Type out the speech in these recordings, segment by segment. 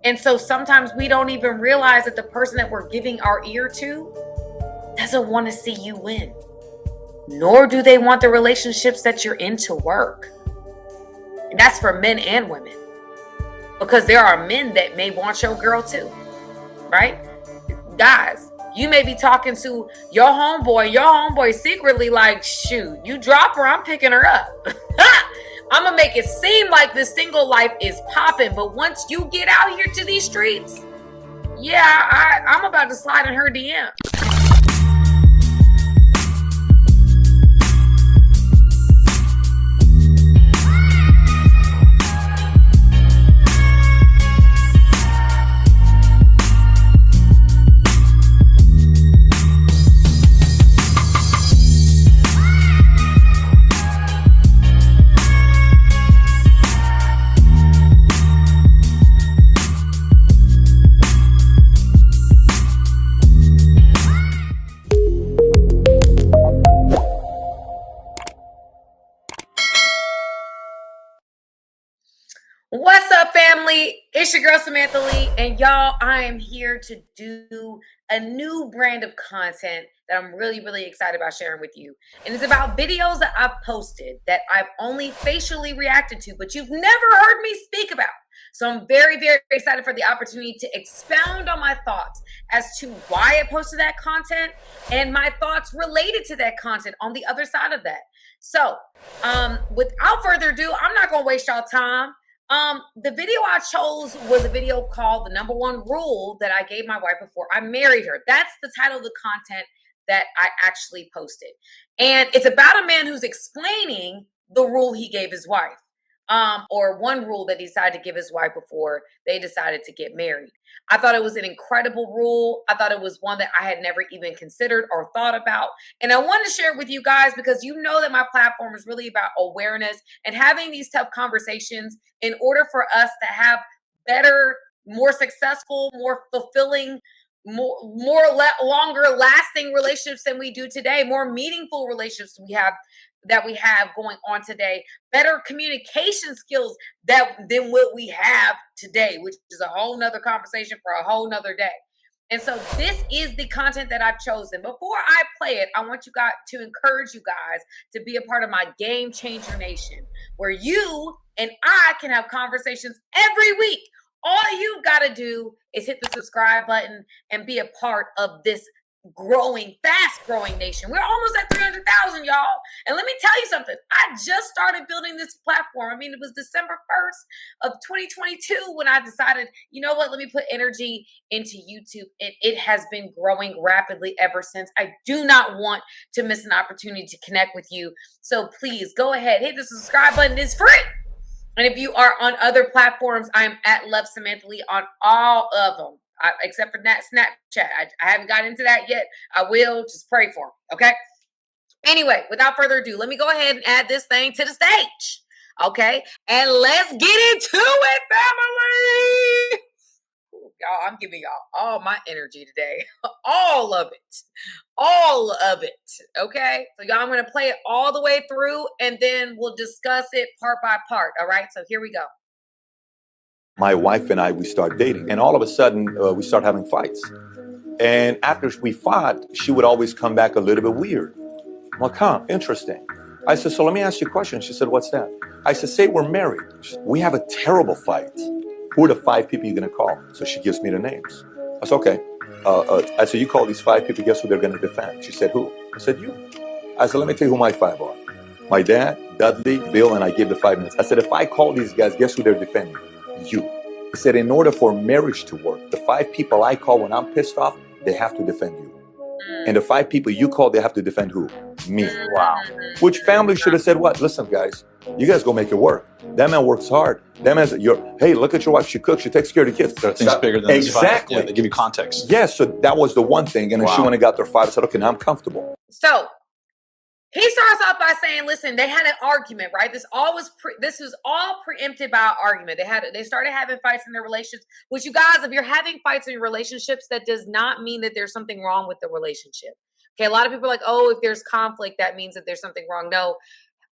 And so sometimes we don't even realize that the person that we're giving our ear to doesn't want to see you win, nor do they want the relationships that you're in to work. And that's for men and women, because there are men that may want your girl too, right? Guys, you may be talking to your homeboy secretly like, shoot, you drop her, I'm picking her up. I'm gonna make it seem like this single life is popping, but once you get out here to these streets, yeah, I'm about to slide in her DM. What's up, family? It's your girl Samantha Lee, and y'all, I am here to do a new brand of content that I'm really excited about sharing with you. And it's about videos that I've posted that I've only facially reacted to, but you've never heard me speak about. So I'm very excited for the opportunity to expound on my thoughts as to why I posted that content and my thoughts related to that content on the other side of that. So without further ado, I'm not going to waste y'all time. The video I chose was a video called The Number One Rule That I Gave My Wife Before I Married Her. That's the title of the content that I actually posted. And it's about a man who's explaining the rule he gave his wife. Or one rule that he decided to give his wife before they decided to get married. I thought it was an incredible rule. I thought it was one that I had never even considered or thought about. And I wanted to share it with you guys because you know that my platform is really about awareness and having these tough conversations in order for us to have better, more successful, more fulfilling, longer lasting relationships than we do today, more meaningful relationships we have going on today, better communication skills than what we have today, which is a whole nother conversation for a whole nother day. And so this is the content that I've chosen. Before I play it, I want you guys to encourage you guys to be a part of my Game Changer Nation, where you and I can have conversations every week. All you got to do is hit the subscribe button and be a part of this fast growing nation. We're almost at 300,000, y'all. And let me tell you something. I just started building this platform. I mean, it was December 1st of 2022 when I decided, you know what, let me put energy into YouTube. And it has been growing rapidly ever since. I do not want to miss an opportunity to connect with you. So please go ahead, hit the subscribe button. It's free. And if you are on other platforms, I'm at Love Samantha Lee on all of them. Except for that Snapchat. I haven't got into that yet. I will. Just pray for them. Okay? Anyway, without further ado, let me go ahead and add this thing to the stage. Okay? And let's get into it, family! Ooh, y'all, I'm giving y'all all my energy today. All of it. All of it. Okay? So y'all, I'm going to play it all the way through, and then we'll discuss it part by part. All right? So here we go. My wife and I, we start dating, and all of a sudden we start having fights. And after we fought, she would always come back a little bit weird. I'm like, huh, interesting. I said, so let me ask you a question. She said, what's that? I said, say we're married. Said, we have a terrible fight. Who are the 5 people you're going to call? So she gives me the names. I said, okay. I said, you call these 5 people, guess who they're going to defend? She said, who? I said, you. I said, let me tell you who my 5 are. My dad, Dudley, Bill, and I gave the 5 minutes. I said, if I call these guys, guess who they're defending? You. I said, in order for marriage to work, the 5 people I call when I'm pissed off, they have to defend you. And the 5 people you call, they have to defend who? Me. Wow. Which family should have said what? Listen, guys, you guys go make it work. That man works hard. That man's hey, look at your wife. She cooks. She takes care of the kids. There are things bigger than this fight. Exactly. Yeah, they give you context. Yes, so that was the one thing. And then she went and got their 5 and said, okay, now I'm comfortable. So he starts off by saying, listen, they had an argument, right? This was all preempted by an argument. They started having fights in their relationships, which, you guys, if you're having fights in your relationships, that does not mean that there's something wrong with the relationship. Okay, a lot of people are like, oh, if there's conflict, that means that there's something wrong. No,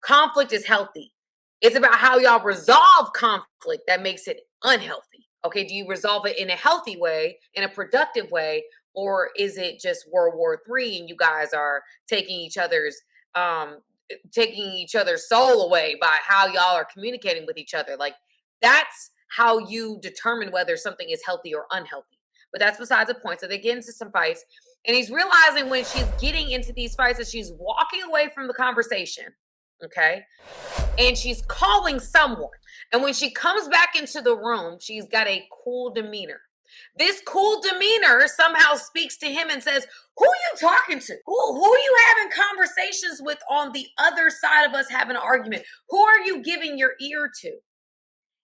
conflict is healthy. It's about how y'all resolve conflict that makes it unhealthy. Okay, do you resolve it in a healthy way, in a productive way, or is it just World War III and you guys are taking each other's um soul away by how y'all are communicating with each other? Like, that's how you determine whether something is healthy or unhealthy. But that's besides the point. So they get into some fights, and he's realizing when she's getting into these fights that she's walking away from the conversation. Okay, and she's calling someone. And when she comes back into the room, she's got a cool demeanor. This cool demeanor somehow speaks to him and says, "Who are you talking to? Who are you having conversations with on the other side of us having an argument? Who are you giving your ear to?"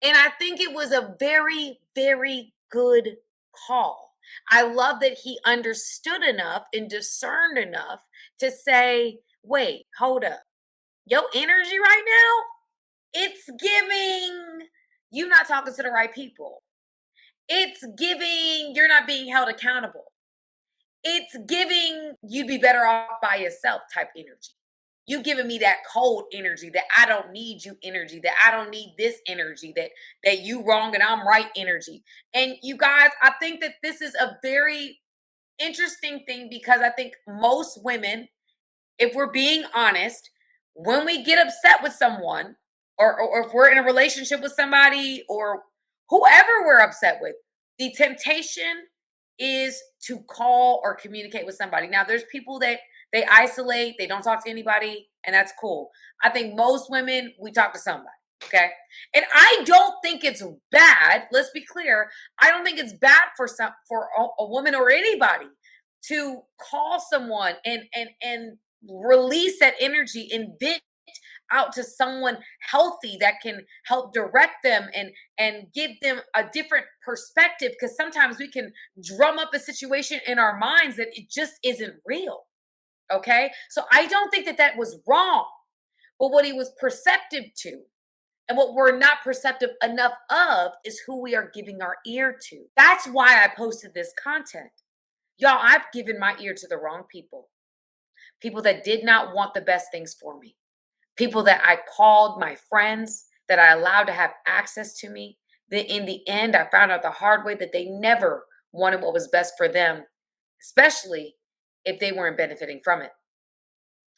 And I think it was a very, very good call. I love that he understood enough and discerned enough to say, "Wait, hold up. Your energy right now, it's giving you not talking to the right people. It's giving you're not being held accountable. It's giving you'd be better off by yourself type energy. You giving me that cold energy, that I don't need you energy, that I don't need this energy, that you wrong and I'm right energy." And you guys, I think that this is a very interesting thing, because I think most women, if we're being honest, when we get upset with someone, or if we're in a relationship with somebody or whoever we're upset with, the temptation is to call or communicate with somebody. Now, there's people that they isolate, they don't talk to anybody, and that's cool. I think most women, we talk to somebody. Okay. And I don't think it's bad. Let's be clear. I don't think it's bad for a woman or anybody to call someone and release that energy and vent out to someone healthy that can help direct them and give them a different perspective, because sometimes we can drum up a situation in our minds that it just isn't real. Okay, so I don't think that that was wrong, but what he was perceptive to and what we're not perceptive enough of is who we are giving our ear to. That's why I posted this content. Y'all, I've given my ear to the wrong people. People that did not want the best things for me. People that I called my friends, that I allowed to have access to me. Then in the end, I found out the hard way that they never wanted what was best for them, especially if they weren't benefiting from it.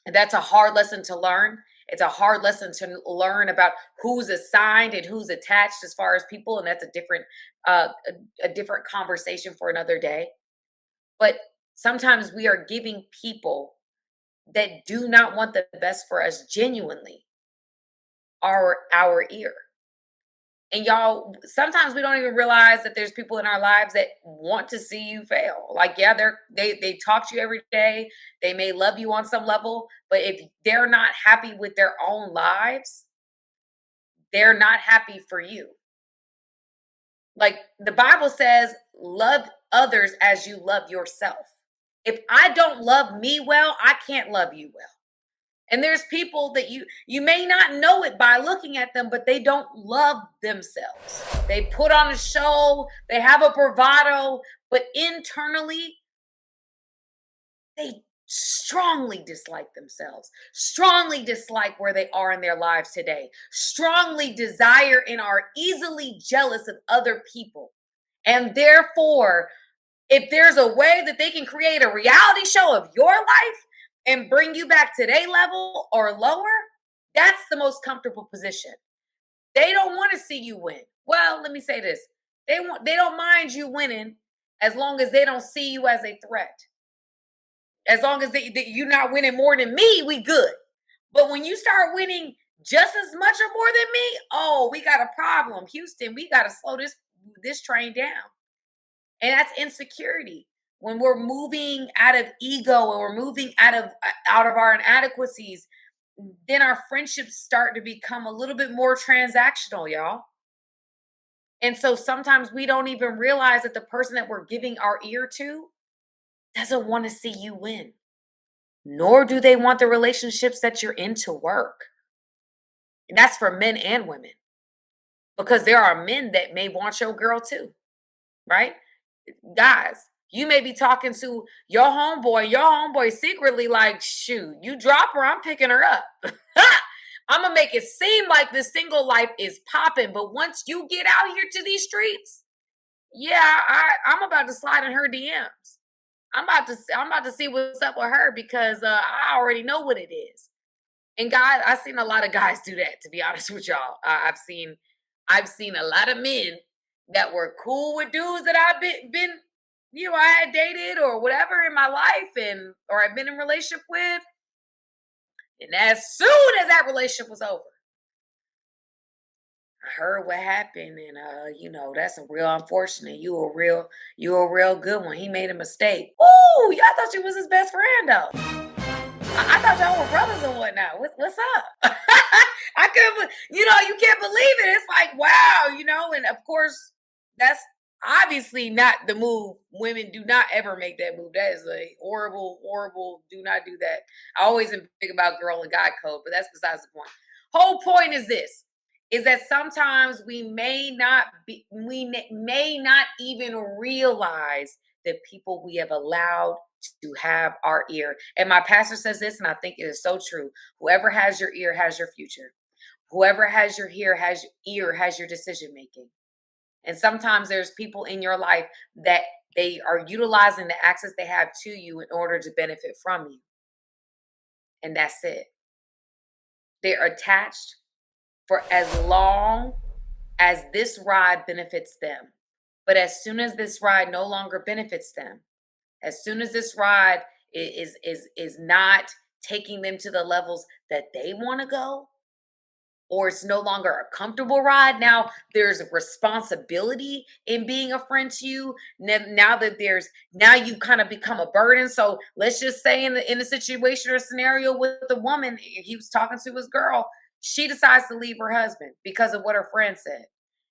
And that's a hard lesson to learn. It's a hard lesson to learn about who's assigned and who's attached as far as people, and that's a different conversation for another day. But sometimes we are giving people that do not want the best for us genuinely our ear. And y'all, sometimes we don't even realize that there's people in our lives that want to see you fail. Like, yeah, they talk to you every day. They may love you on some level, but if they're not happy with their own lives, they're not happy for you. Like the Bible says, love others as you love yourself. If I don't love me well, I can't love you well. And there's people that you may not know it by looking at them, but they don't love themselves. They put on a show, they have a bravado, but internally, they strongly dislike themselves, strongly dislike where they are in their lives today, strongly desire and are easily jealous of other people. And therefore, if there's a way that they can create a reality show of your life and bring you back to their level or lower, that's the most comfortable position. They don't want to see you win. Well, let me say this. They don't mind you winning as long as they don't see you as a threat. As long as you're not winning more than me, we good. But when you start winning just as much or more than me, oh, we got a problem. Houston, we got to slow this train down. And that's insecurity. When we're moving out of ego and we're moving out of our inadequacies, then our friendships start to become a little bit more transactional, y'all. And so sometimes we don't even realize that the person that we're giving our ear to doesn't want to see you win, nor do they want the relationships that you're in to work. And that's for men and women, because there are men that may want your girl too, right? Guys, you may be talking to your homeboy secretly like, shoot, you drop her, I'm picking her up. I'm going to make it seem like the single life is popping. But once you get out here to these streets, yeah, I'm about to slide in her DMs. I'm about to see what's up with her because I already know what it is. And guys, I've seen a lot of guys do that. To be honest with y'all, I've seen a lot of men that were cool with dudes that I've been I had dated or whatever in my life, and or I've been in a relationship with, and as soon as that relationship was over, I heard what happened, and that's a real unfortunate. You a real good one. He made a mistake. Ooh, y'all thought you was his best friend though. I thought y'all were brothers and whatnot. What's up? I couldn't, you can't believe it. It's like, wow, and of course, that's obviously not the move. Women do not ever make that move. That is a horrible, horrible, do not do that. I always am big about girl and guy code, but that's besides the point. Whole point is this is that sometimes we may not even realize the people we have allowed to have our ear. And my pastor says this, and I think it is so true. Whoever has your ear has your future. Whoever has your ear has your decision making. And sometimes there's people in your life that they are utilizing the access they have to you in order to benefit from you. And that's it. They're attached for as long as this ride benefits them. But as soon as this ride no longer benefits them, as soon as this ride is not taking them to the levels that they want to go, or it's no longer a comfortable ride, now there's a responsibility in being a friend to you. Now you kind of become a burden. So let's just say in a situation or scenario with the woman, he was talking to his girl, she decides to leave her husband because of what her friend said.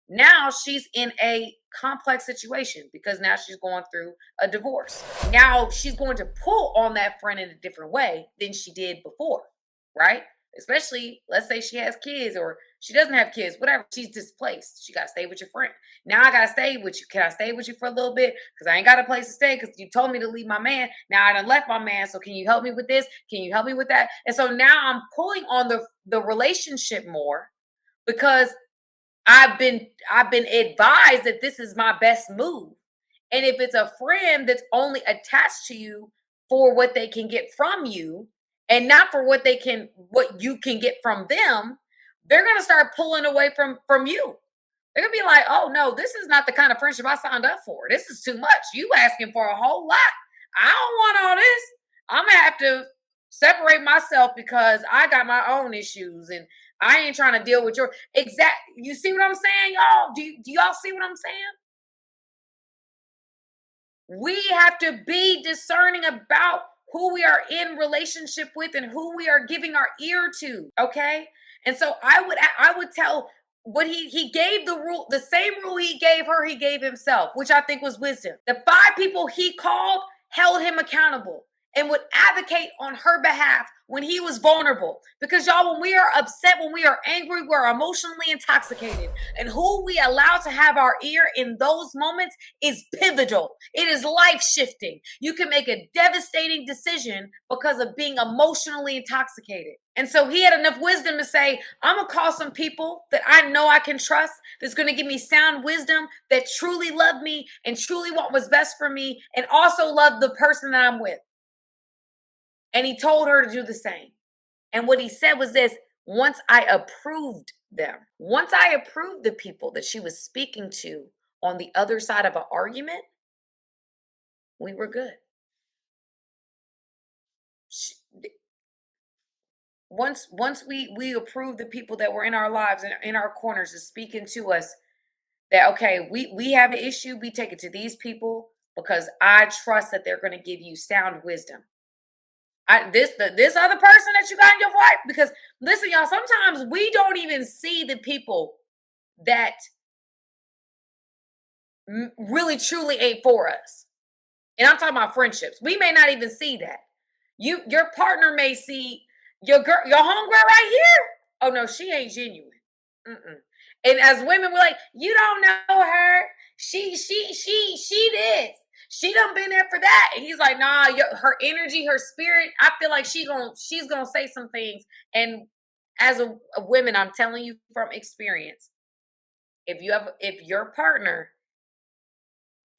Now she's in a complex situation because now she's going through a divorce. Now she's going to pull on that friend in a different way than she did before, right? Especially, let's say she has kids or she doesn't have kids, whatever. She's displaced. She got to stay with your friend. Now I got to stay with you. Can I stay with you for a little bit? Because I ain't got a place to stay because you told me to leave my man. Now I done left my man. So can you help me with this? Can you help me with that? And so now I'm pulling on the relationship more because I've been advised that this is my best move. And if it's a friend that's only attached to you for what they can get from you and not for what you can get from them, they're going to start pulling away from you. They're going to be like, "Oh no, this is not the kind of friendship I signed up for. This is too much. You asking for a whole lot. I don't want all this. I'm going to have to separate myself because I got my own issues and I ain't trying to deal with your exact." You see what I'm saying, y'all? Do y'all see what I'm saying? We have to be discerning about who we are in relationship with and who we are giving our ear to. Okay. And so I would tell what he gave the rule, the same rule he gave her, he gave himself, which I think was wisdom. The 5 people he called held him accountable and would advocate on her behalf when he was vulnerable. Because y'all, when we are upset, when we are angry, we're emotionally intoxicated. And who we allow to have our ear in those moments is pivotal. It is life shifting. You can make a devastating decision because of being emotionally intoxicated. And so he had enough wisdom to say, I'm going to call some people that I know I can trust, that's going to give me sound wisdom, that truly love me and truly want what's best for me, and also love the person that I'm with. And he told her to do the same. And what he said was this: once I approved the people that she was speaking to on the other side of an argument, we were good. Once we approved the people that were in our lives and in our corners is speaking to us, that okay, we have an issue, we take it to these people because I trust that they're going to give you sound wisdom. This other person that you got in your life, because listen, y'all, sometimes we don't even see the people that really truly ain't for us. And I'm talking about friendships. We may not even see that. Your partner may see your girl, your homegirl right here. Oh no, she ain't genuine. Mm-mm. And as women, we're like, you don't know her. She this. She done been there for that. And he's like, nah, her energy, her spirit. I feel like she's gonna say some things. And as a women, I'm telling you from experience, if your partner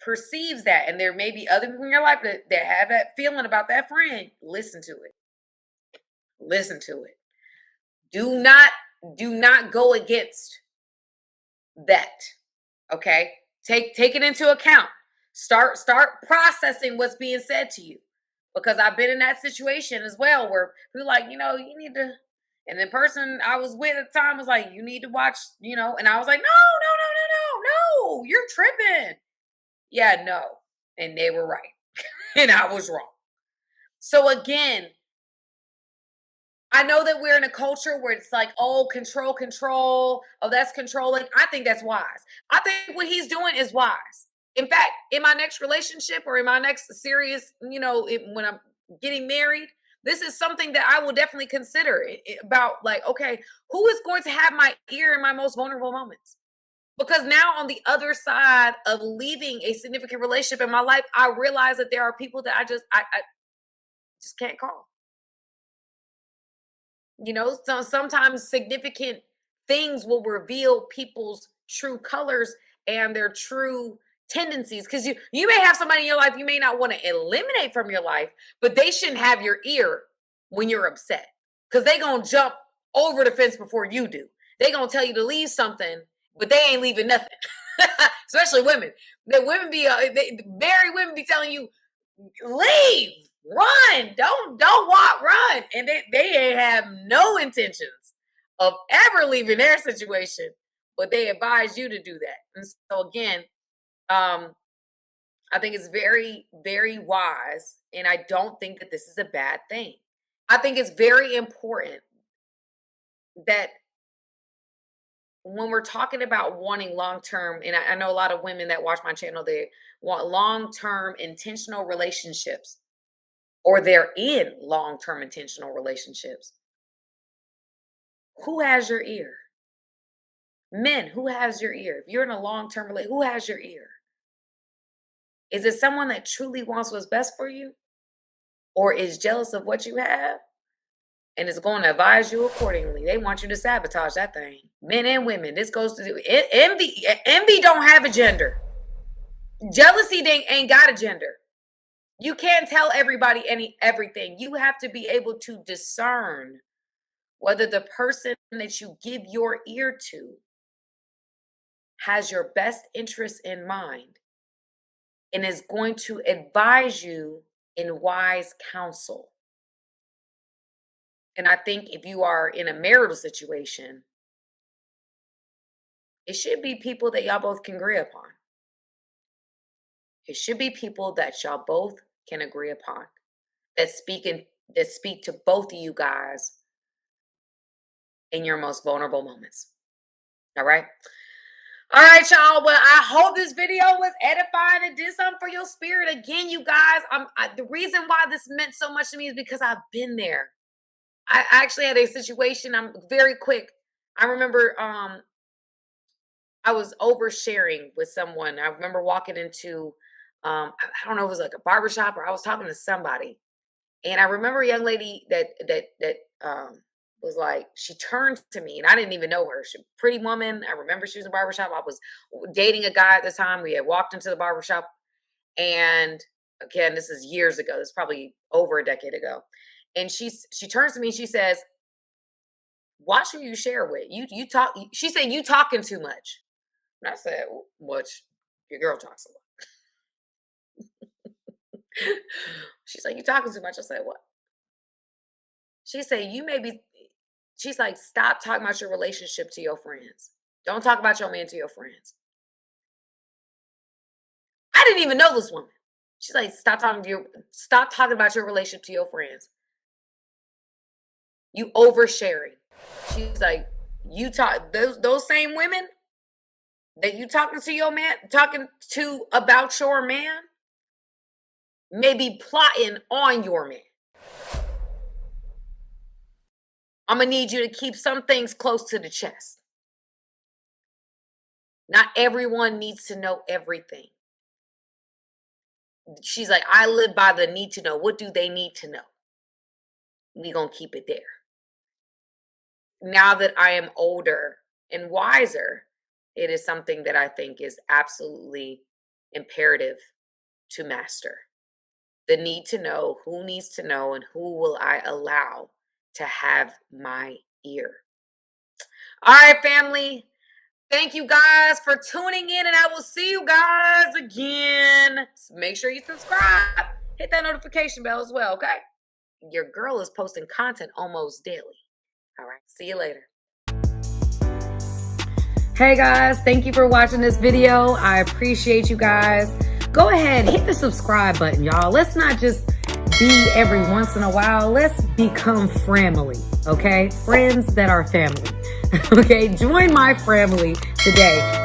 perceives that, and there may be other people in your life that have that feeling about that friend, listen to it. Listen to it. Do not go against that. Okay? Take it into account. Start processing what's being said to you. Because I've been in that situation as well where people like, you need to, and the person I was with at the time was like, you need to watch, and I was like, no, you're tripping. Yeah, no. And they were right. And I was wrong. So again, I know that we're in a culture where it's like, oh, control. Oh, that's controlling. I think that's wise. I think what he's doing is wise. In fact, in my next relationship or in my next serious, when I'm getting married, this is something that I will definitely consider about like, okay, who is going to have my ear in my most vulnerable moments? Because now on the other side of leaving a significant relationship in my life, I realize that there are people that I just can't call. So sometimes significant things will reveal people's true colors and their true tendencies. Because you may have somebody in your life you may not want to eliminate from your life, but they shouldn't have your ear when you're upset. Because they gonna jump over the fence before you do. They gonna tell you to leave something, but they ain't leaving nothing. Especially women. The women married women be telling you, leave. Run, don't walk, run. And they have no intentions of ever leaving their situation, but they advise you to do that. And so again, I think it's very, very wise, and I don't think that this is a bad thing. I think it's very important that when we're talking about wanting long-term, and I know a lot of women that watch my channel, they want long-term intentional relationships, or they're in long-term intentional relationships. Who has your ear? Men, who has your ear? If you're in a long-term relationship, who has your ear? Is it someone that truly wants what's best for you? Or is jealous of what you have and is going to advise you accordingly? They want you to sabotage that thing. Men and women, this goes to envy. Envy don't have a gender. Jealousy ain't got a gender. You can't tell everybody everything. You have to be able to discern whether the person that you give your ear to has your best interest in mind and is going to advise you in wise counsel. And I think if you are in a marital situation, it should be people that y'all both can agree upon. It should be people that y'all both can agree upon, that speak to both of you guys in your most vulnerable moments. All right. All right, y'all. Well, I hope this video was edifying and did something for your spirit. Again, you guys, the reason why this meant so much to me is because I've been there. I actually had a situation. I'm very quick. I remember I was oversharing with someone. I remember walking into I don't know if it was like a barbershop or I was talking to somebody. And I remember a young lady that was like, she turned to me and I didn't even know her. She pretty woman. I remember she was in a barbershop. I was dating a guy at the time. We had walked into the barbershop. And again, this is years ago. This is probably over a decade ago. And she turns to me and she says, watch who you share with. You talk. She said, you talking too much. And I said, which your girl talks a lot. She's like, you talking too much. I said, what? She said, she's like, stop talking about your relationship to your friends. Don't talk about your man to your friends. I didn't even know this woman. She's like, stop talking about your relationship to your friends. You oversharing. She's like, you talk those same women that you talking to about your man may be plotting on your man. I'm gonna need you to keep some things close to the chest. Not everyone needs to know everything. She's like, I live by the need to know. What do they need to know? We gonna keep it there. Now that I am older and wiser, it is something that I think is absolutely imperative to master. The need to know, who needs to know, and who will I allow to have my ear. All right, family. Thank you guys for tuning in, and I will see you guys again. Make sure you subscribe. Hit that notification bell as well, okay? Your girl is posting content almost daily. All right, see you later. Hey guys, thank you for watching this video. I appreciate you guys. Go ahead, hit the subscribe button, y'all. Let's not just be every once in a while. Let's become family, okay? Friends that are family. Okay, join my family today.